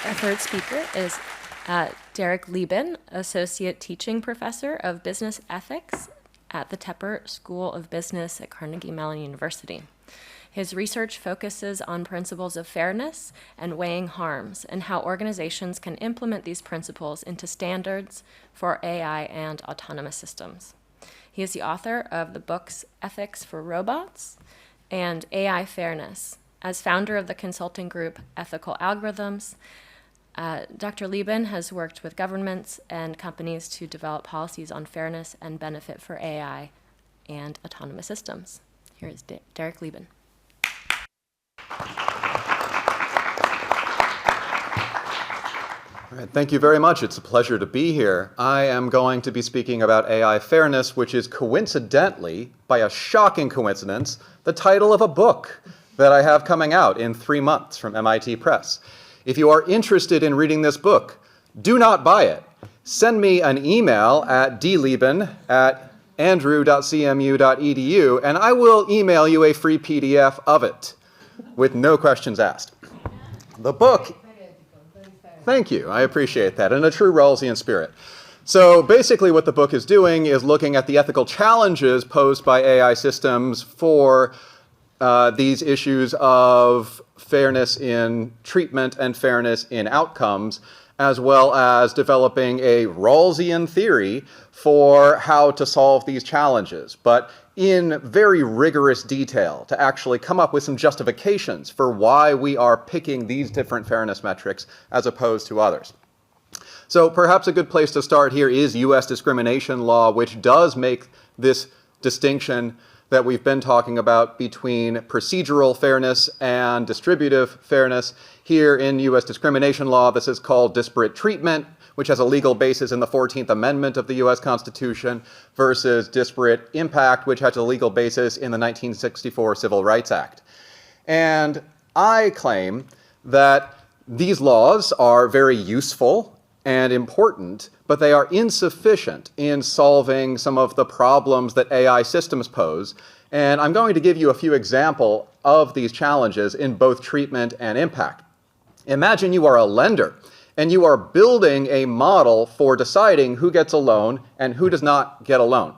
Our third speaker is Derek Leben, Associate Teaching Professor of Business Ethics at the Tepper School of Business at Carnegie Mellon University. His research focuses on principles of fairness and weighing harms, and how organizations can implement these principles into standards for AI and autonomous systems. He is the author of the books Ethics for Robots and AI Fairness. As founder of the consulting group Ethical Algorithms, Dr. Leben has worked with governments and companies to develop policies on fairness and benefit for AI and autonomous systems. Here is Derek Leben. All right, thank you very much. It's a pleasure to be here. I am going to be speaking about AI fairness, which is coincidentally, by a shocking coincidence, the title of a book that I have coming out in 3 months from MIT Press. If you are interested in reading this book, do not buy it. Send me an email at dleben@andrew.cmu.edu, and I will email you a free PDF of it with no questions asked. The book... Thank you. I appreciate that. In a true Rawlsian spirit. So basically what the book is doing is looking at the ethical challenges posed by AI systems for these issues of fairness in treatment and fairness in outcomes, as well as developing a Rawlsian theory for how to solve these challenges, but in very rigorous detail to actually come up with some justifications for why we are picking these different fairness metrics as opposed to others. So perhaps a good place to start here is U.S. discrimination law, which does make this distinction that we've been talking about between procedural fairness and distributive fairness. Here in U.S. discrimination law, this is called disparate treatment, which has a legal basis in the 14th Amendment of the U.S. Constitution, versus disparate impact, which has a legal basis in the 1964 Civil Rights Act. And I claim that these laws are very useful and important, but they are insufficient in solving some of the problems that AI systems pose. And I'm going to give you a few examples of these challenges in both treatment and impact. Imagine you are a lender and you are building a model for deciding who gets a loan and who does not get a loan.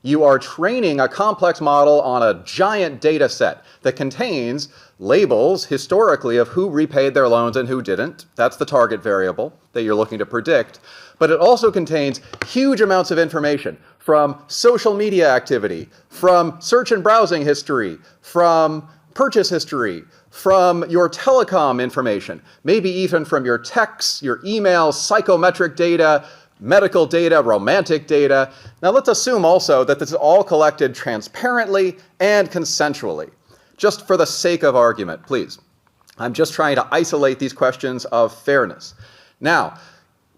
You are training a complex model on a giant data set that contains labels historically of who repaid their loans and who didn't. That's the target variable that you're looking to predict. But it also contains huge amounts of information from social media activity, from search and browsing history, from purchase history, from your telecom information, maybe even from your texts, your emails, psychometric data, medical data, romantic data. Now let's assume also that this is all collected transparently and consensually. Just for the sake of argument, please. I'm just trying to isolate these questions of fairness. Now,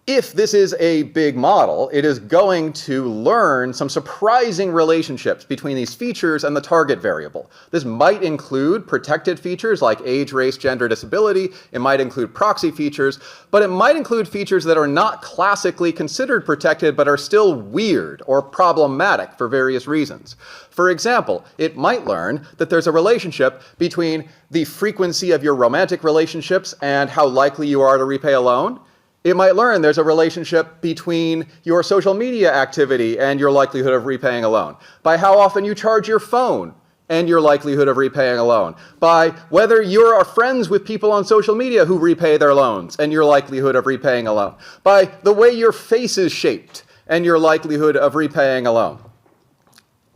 if this is a big model, it is going to learn some surprising relationships between these features and the target variable. This might include protected features like age, race, gender, disability. It might include proxy features, but it might include features that are not classically considered protected but are still weird or problematic for various reasons. For example, it might learn that there's a relationship between the frequency of your romantic relationships and how likely you are to repay a loan. It might learn there's a relationship between your social media activity and your likelihood of repaying a loan, by how often you charge your phone and your likelihood of repaying a loan, by whether you're friends with people on social media who repay their loans and your likelihood of repaying a loan, by the way your face is shaped and your likelihood of repaying a loan.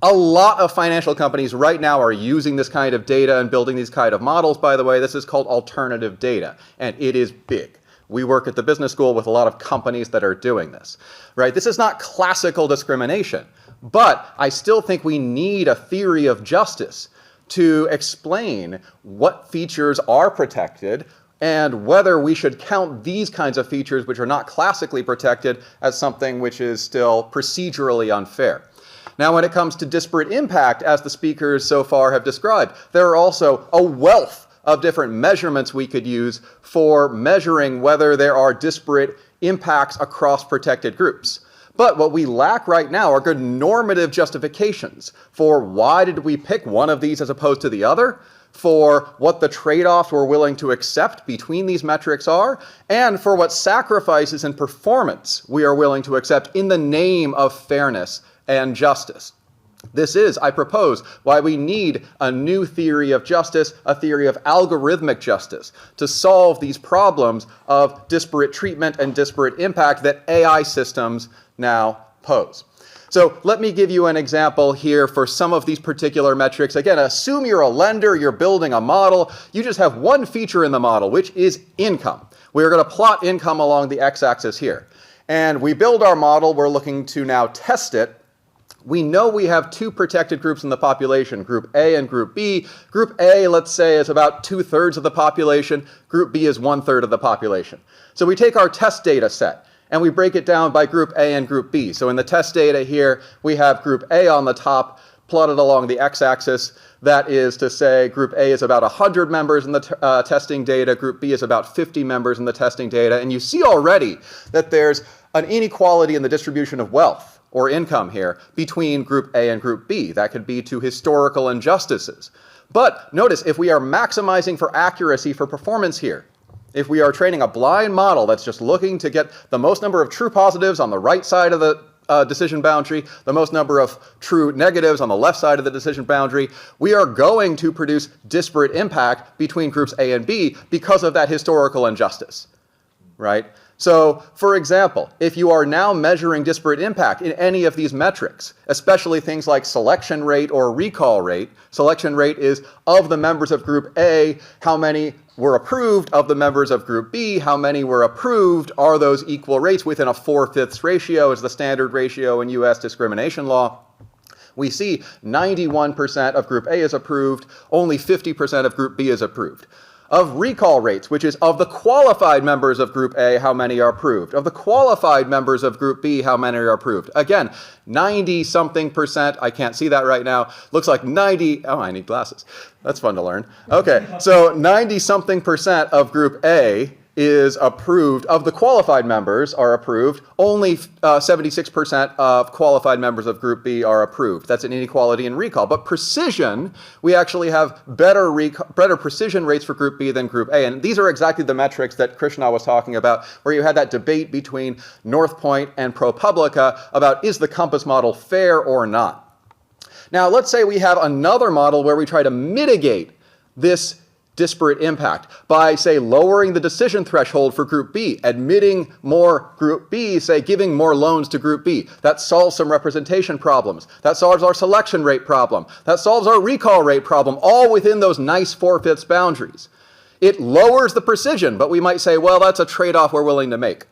A lot of financial companies right now are using this kind of data and building these kind of models. By the way, this is called alternative data, and it is big. We work at the business school with a lot of companies that are doing this, right? This is not classical discrimination, but I still think we need a theory of justice to explain what features are protected and whether we should count these kinds of features which are not classically protected as something which is still procedurally unfair. Now, when it comes to disparate impact, as the speakers so far have described, there are also a wealth of different measurements we could use for measuring whether there are disparate impacts across protected groups. But what we lack right now are good normative justifications for why did we pick one of these as opposed to the other. for what the trade-offs we're willing to accept between these metrics are, and for what sacrifices in performance we are willing to accept in the name of fairness and justice. This is, I propose, why we need a new theory of justice, a theory of algorithmic justice, to solve these problems of disparate treatment and disparate impact that AI systems now pose. So let me give you an example here for some of these particular metrics. Again, assume you're a lender, you're building a model. You just have one feature in the model, which is income. We're going to plot income along the x-axis here. And we build our model. We're looking to now test it. We know we have two protected groups in the population, Group A and Group B. Group A, let's say, is about 2/3 of the population. Group B is 1/3 of the population. So we take our test data set and we break it down by Group A and Group B. So in the test data here, we have Group A on the top plotted along the x-axis. That is to say Group A is about 100 members in the testing data. Group B is about 50 members in the testing data. And you see already that there's an inequality in the distribution of wealth or income here between Group A and Group B. That could be to historical injustices. But notice, if we are maximizing for accuracy for performance here, if we are training a blind model that's just looking to get the most number of true positives on the right side of the decision boundary, the most number of true negatives on the left side of the decision boundary, we are going to produce disparate impact between groups A and B because of that historical injustice, right? So, for example, if you are now measuring disparate impact in any of these metrics, especially things like selection rate or recall rate, selection rate is of the members of Group A, how many were approved, of the members of Group B, how many were approved, are those equal rates within a 4/5 ratio is the standard ratio in US discrimination law. We see 91% of Group A is approved, only 50% of Group B is approved. Of recall rates, which is of the qualified members of Group A, how many are approved. Of the qualified members of Group B, how many are approved. Again, 90-something%, I can't see that right now, looks like 90, oh, I need glasses. That's fun to learn. Okay, so 90-something% of Group A is approved, of the qualified members are approved, only 76% of qualified members of Group B are approved. That's an inequality in recall. But precision, we actually have better precision rates for Group B than Group A. And these are exactly the metrics that Krishna was talking about, where you had that debate between North Point and ProPublica about is the COMPAS model fair or not. Now, let's say we have another model where we try to mitigate this disparate impact by, say, lowering the decision threshold for Group B, admitting more Group B, say, giving more loans to Group B. That solves some representation problems. That solves our selection rate problem. That solves our recall rate problem, all within those nice 4/5 boundaries. It lowers the precision, but we might say, well, that's a trade-off we're willing to make.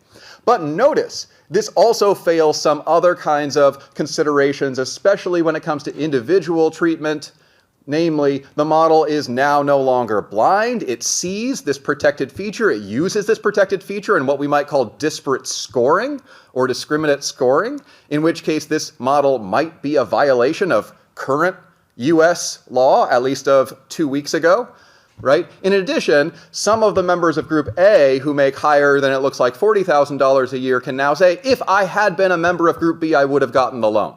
But notice, this also fails some other kinds of considerations, especially when it comes to individual treatment. Namely, the model is now no longer blind. It sees this protected feature. It uses this protected feature in what we might call disparate scoring or discriminate scoring, in which case this model might be a violation of current US law, at least of 2 weeks ago, right? In addition, some of the members of Group A who make higher than it looks like $40,000 a year can now say, if I had been a member of Group B, I would have gotten the loan,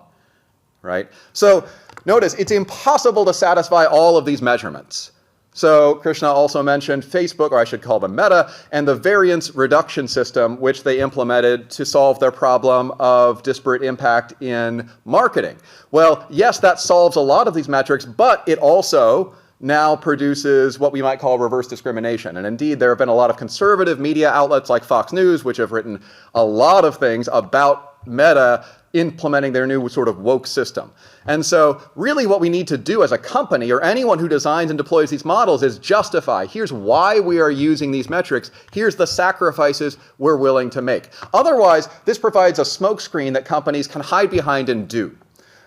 right? So notice, it's impossible to satisfy all of these measurements. So Krishna also mentioned Facebook, or I should call them Meta, and the variance reduction system, which they implemented to solve their problem of disparate impact in marketing. Well, yes, that solves a lot of these metrics, but it also now produces what we might call reverse discrimination. And indeed, there have been a lot of conservative media outlets like Fox News, which have written a lot of things about Meta implementing their new sort of woke system. And so really what we need to do as a company or anyone who designs and deploys these models is justify, here's why we are using these metrics, here's the sacrifices we're willing to make. Otherwise, this provides a smokescreen that companies can hide behind and do.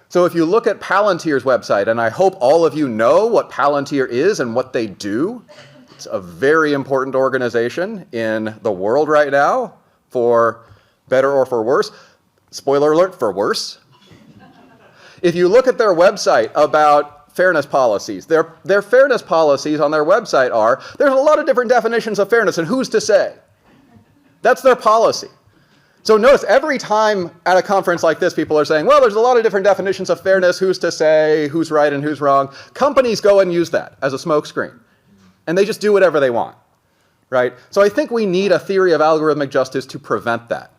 So if you look at Palantir's website, and I hope all of you know what Palantir is and what they do, it's a very important organization in the world right now, for better or for worse. Spoiler alert, for worse. If you look at their website about fairness policies, their fairness policies on their website are, there's a lot of different definitions of fairness, and who's to say? That's their policy. So notice every time at a conference like this, people are saying, well, there's a lot of different definitions of fairness, who's to say, who's right and who's wrong. Companies go and use that as a smokescreen. And they just do whatever they want, right? So I think we need a theory of algorithmic justice to prevent that.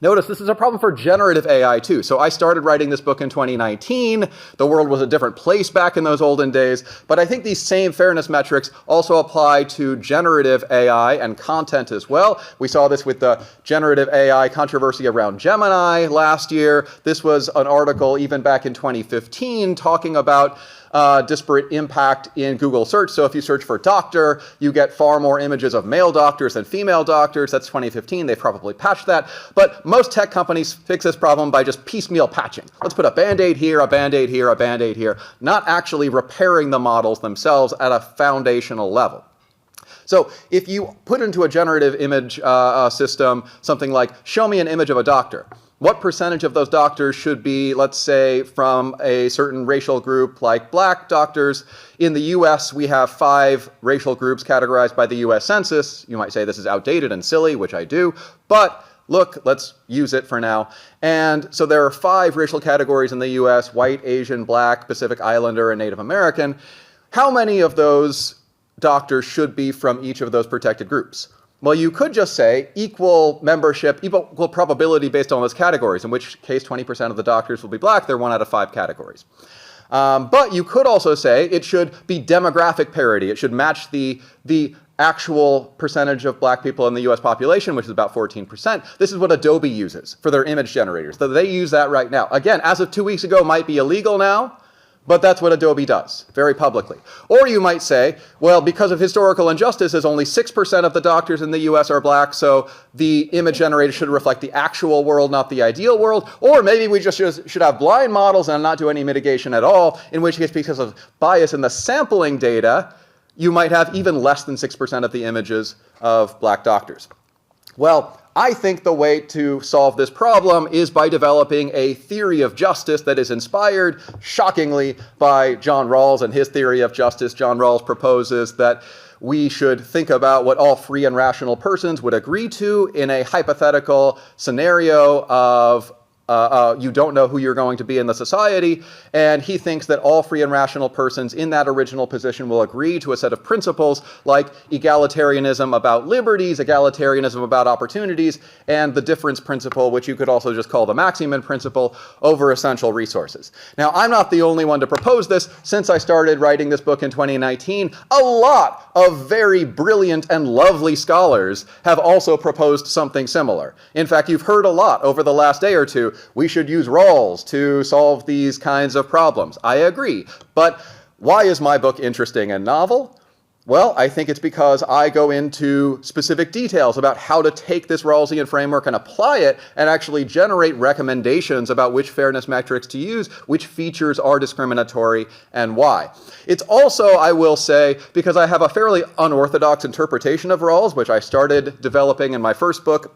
Notice this is a problem for generative AI too. So I started writing this book in 2019. The world was a different place back in those olden days. But I think these same fairness metrics also apply to generative AI and content as well. We saw this with the generative AI controversy around Gemini last year. This was an article even back in 2015 talking about disparate impact in Google search. So if you search for doctor, you get far more images of male doctors than female doctors. That's 2015. They've probably patched that. But most tech companies fix this problem by just piecemeal patching. Let's put a Band-Aid here, a Band-Aid here, a Band-Aid here, not actually repairing the models themselves at a foundational level. So if you put into a generative image system something like, show me an image of a doctor, what percentage of those doctors should be, let's say, from a certain racial group like black doctors? In the US, we have 5 racial groups categorized by the US Census. You might say this is outdated and silly, which I do, but look, let's use it for now. And so there are 5 racial categories in the US: white, Asian, black, Pacific Islander, and Native American. How many of those doctors should be from each of those protected groups? Well, you could just say equal membership, equal probability based on those categories, in which case 20% of the doctors will be black. They're 1 out of 5 categories. But you could also say it should be demographic parity. It should match the actual percentage of black people in the US population, which is about 14%. This is what Adobe uses for their image generators. So they use that right now. Again, as of 2 weeks ago, might be illegal now, but that's what Adobe does, very publicly. Or you might say, well, because of historical injustices, only 6% of the doctors in the US are black, so the image generator should reflect the actual world, not the ideal world. Or maybe we just should have blind models and not do any mitigation at all, in which case, because of bias in the sampling data, you might have even less than 6% of the images of black doctors. Well, I think the way to solve this problem is by developing a theory of justice that is inspired, shockingly, by John Rawls and his theory of justice. John Rawls proposes that we should think about what all free and rational persons would agree to in a hypothetical scenario of you don't know who you're going to be in the society, and he thinks that all free and rational persons in that original position will agree to a set of principles like egalitarianism about liberties, egalitarianism about opportunities, and the difference principle, which you could also just call the maximum principle, over essential resources. Now, I'm not the only one to propose this. Since I started writing this book in 2019, a lot of very brilliant and lovely scholars have also proposed something similar. In fact, you've heard a lot over the last day or two. We should use Rawls to solve these kinds of problems. I agree. But why is my book interesting and novel? Well, I think it's because I go into specific details about how to take this Rawlsian framework and apply it and actually generate recommendations about which fairness metrics to use, which features are discriminatory, and why. It's also, I will say, because I have a fairly unorthodox interpretation of Rawls, which I started developing in my first book,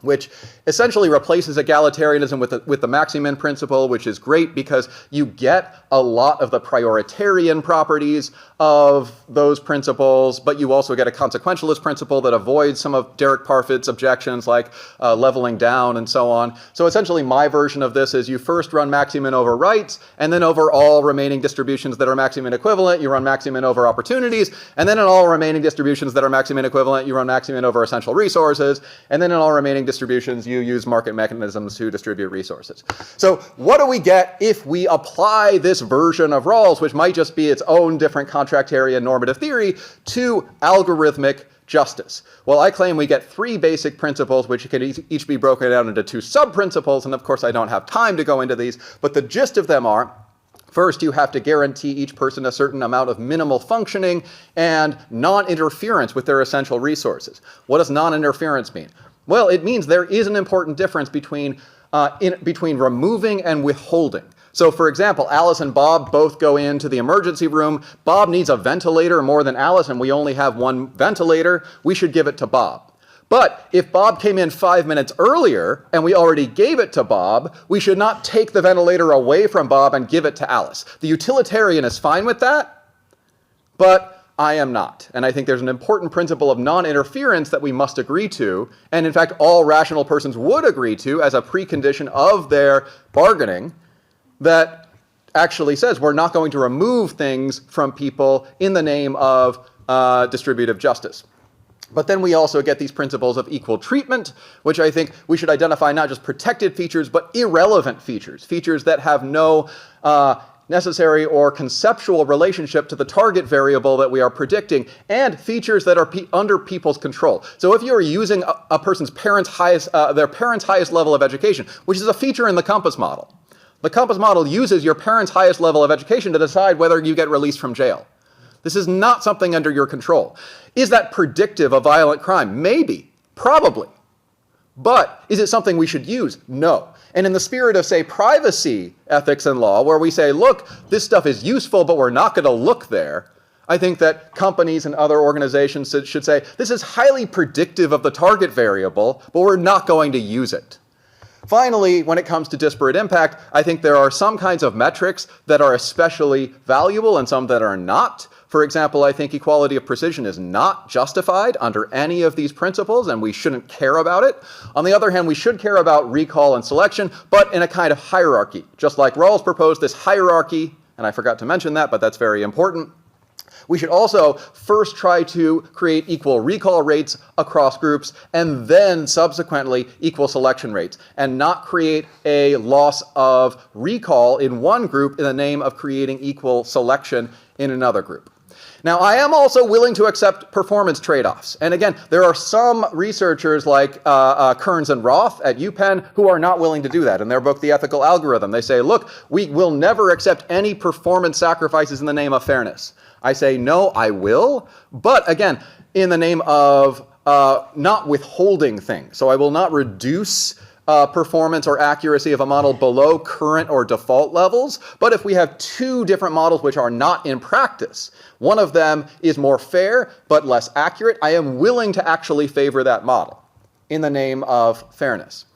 which essentially replaces egalitarianism with the Maximin principle, which is great because you get a lot of the prioritarian properties of those principles, but you also get a consequentialist principle that avoids some of Derek Parfit's objections like leveling down and so on. So essentially my version of this is you first run Maximin over rights, and then over all remaining distributions that are Maximin equivalent, you run Maximin over opportunities, and then in all remaining distributions that are Maximin equivalent, you run Maximin over essential resources, and then in all remaining distributions, you use market mechanisms to distribute resources. So what do we get if we apply this version of Rawls, which might just be its own different contractarian normative theory, to algorithmic justice? Well, I claim we get 3 basic principles, which can each be broken down into 2 sub-principles, and of course I don't have time to go into these, but the gist of them are, first, you have to guarantee each person a certain amount of minimal functioning and non-interference with their essential resources. What does non-interference mean? Well, it means there is an important difference between removing and withholding. So, for example, Alice and Bob both go into the emergency room. Bob needs a ventilator more than Alice, and we only have 1 ventilator. We should give it to Bob. But if Bob came in 5 minutes earlier and we already gave it to Bob, we should not take the ventilator away from Bob and give it to Alice. The utilitarian is fine with that, but I am not. And I think there's an important principle of non-interference that we must agree to, and in fact all rational persons would agree to as a precondition of their bargaining, that actually says we're not going to remove things from people in the name of distributive justice. But then we also get these principles of equal treatment, which I think we should identify not just protected features, but irrelevant features, features that have no necessary or conceptual relationship to the target variable that we are predicting, and features that are under people's control. So if you're using a person's their parents' highest level of education, which is a feature in the compass model, the compass model uses your parents' highest level of education to decide whether you get released from jail. This is not something under your control. Is that predictive of violent crime? Maybe, probably. But is it something we should use? No. And in the spirit of, say, privacy ethics and law, where we say, look, this stuff is useful, but we're not going to look there, I think that companies and other organizations should say, this is highly predictive of the target variable, but we're not going to use it. Finally, when it comes to disparate impact, I think there are some kinds of metrics that are especially valuable and some that are not. For example, I think equality of precision is not justified under any of these principles, and we shouldn't care about it. On the other hand, we should care about recall and selection, but in a kind of hierarchy. Just like Rawls proposed this hierarchy, and I forgot to mention that, but that's very important. We should also first try to create equal recall rates across groups, and then subsequently equal selection rates, and not create a loss of recall in one group in the name of creating equal selection in another group. Now, I am also willing to accept performance trade-offs. And again, there are some researchers like Kearns and Roth at UPenn who are not willing to do that. In their book, The Ethical Algorithm, they say, look, we will never accept any performance sacrifices in the name of fairness. I say, no, I will, but again, in the name of not withholding things. So I will not reduce performance or accuracy of a model below current or default levels. But if we have two different models which are not in practice, one of them is more fair but less accurate, I am willing to actually favor that model in the name of fairness.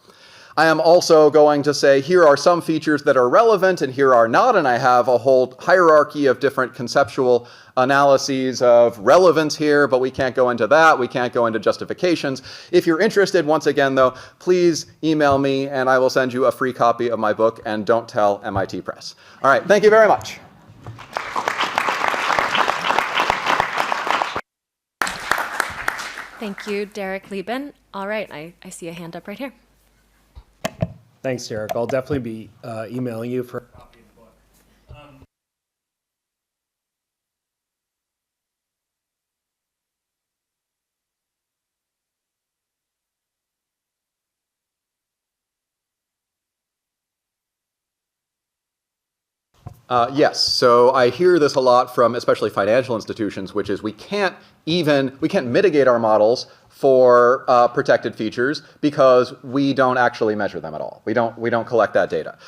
I am also going to say here are some features that are relevant and here are not, and I have a whole hierarchy of different conceptual analyses of relevance here, but we can't go into that. We can't go into justifications. If you're interested, once again, though, please email me and I will send you a free copy of my book, and don't tell MIT Press. All right, thank you very much. Thank you, Derek Leben. All right, I see a hand up right here. Thanks, Derek. I'll definitely be emailing you for a copy of the book. Yes, so I hear this a lot from especially financial institutions, which is we can't mitigate our models for protected features because we don't actually measure them at all. We don't collect that data.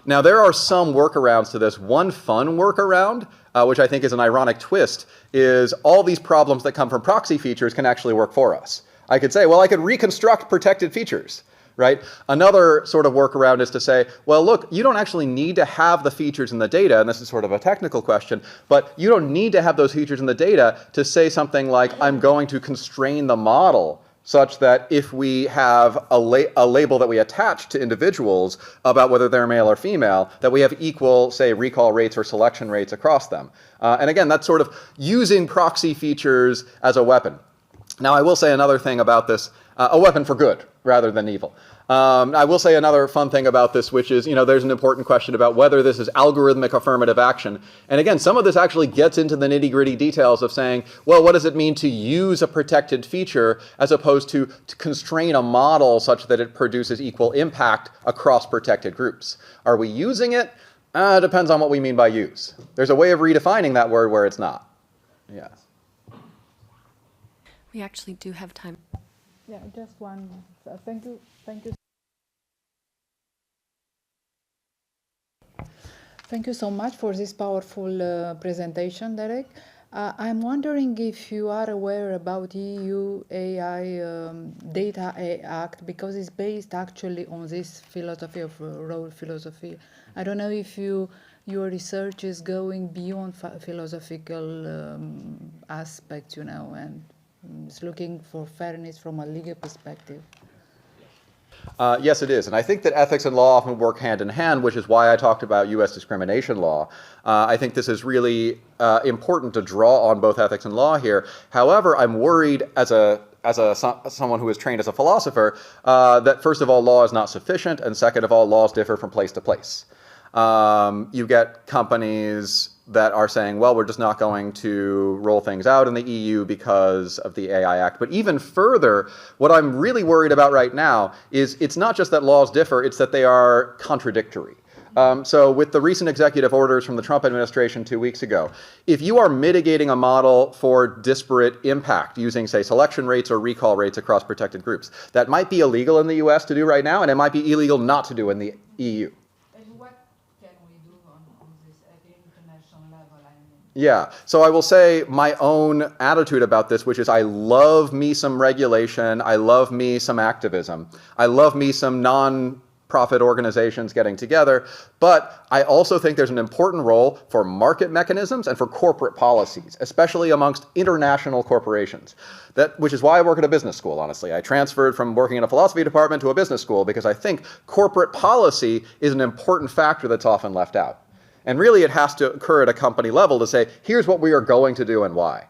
Now there are some workarounds to this. One fun workaround, which I think is an ironic twist, is all these problems that come from proxy features can actually work for us. I could say, well, I could reconstruct protected features. Right? Another sort of workaround is to say, well, look, you don't actually need to have the features in the data, and this is sort of a technical question, but you don't need to have those features in the data to say something like, I'm going to constrain the model such that if we have a label that we attach to individuals about whether they're male or female, that we have equal, say, recall rates or selection rates across them. And again, that's sort of using proxy features as a weapon. Now, I will say another thing about this, a weapon for good rather than evil. I will say another fun thing about this, which is, there's an important question about whether this is algorithmic affirmative action. And again, some of this actually gets into the nitty-gritty details of saying, well, what does it mean to use a protected feature as opposed to constrain a model such that it produces equal impact across protected groups? Are we using it? Depends on what we mean by use. There's a way of redefining that word where it's not. Yeah. We actually do have time. Yeah, just one. Thank you. Thank you so much for this powerful presentation, Derek. I'm wondering if you are aware about EU AI Data Act, because it's based actually on this philosophy of role philosophy. I don't know if you your research is going beyond philosophical aspects, you know, and it's looking for fairness from a legal perspective. Yes, it is. And I think that ethics and law often work hand in hand, which is why I talked about U.S. discrimination law. I think this is really important to draw on both ethics and law here. However, I'm worried as someone who is trained as a philosopher that first of all, law is not sufficient, and second of all, laws differ from place to place. You get companies that are saying, well, we're just not going to roll things out in the EU because of the AI Act. But even further, what I'm really worried about right now is it's not just that laws differ, it's that they are contradictory. So with the recent executive orders from the Trump administration 2 weeks ago, if you are mitigating a model for disparate impact using, say, selection rates or recall rates across protected groups, that might be illegal in the US to do right now, and it might be illegal not to do in the EU. Yeah, so I will say my own attitude about this, which is I love me some regulation, I love me some activism, I love me some non-profit organizations getting together, but I also think there's an important role for market mechanisms and for corporate policies, especially amongst international corporations. Which is why I work at a business school, honestly. I transferred from working in a philosophy department to a business school because I think corporate policy is an important factor that's often left out. And really, it has to occur at a company level to say, here's what we are going to do and why.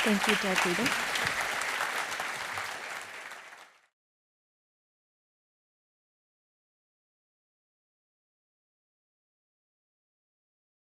Thank you, Derek Leben.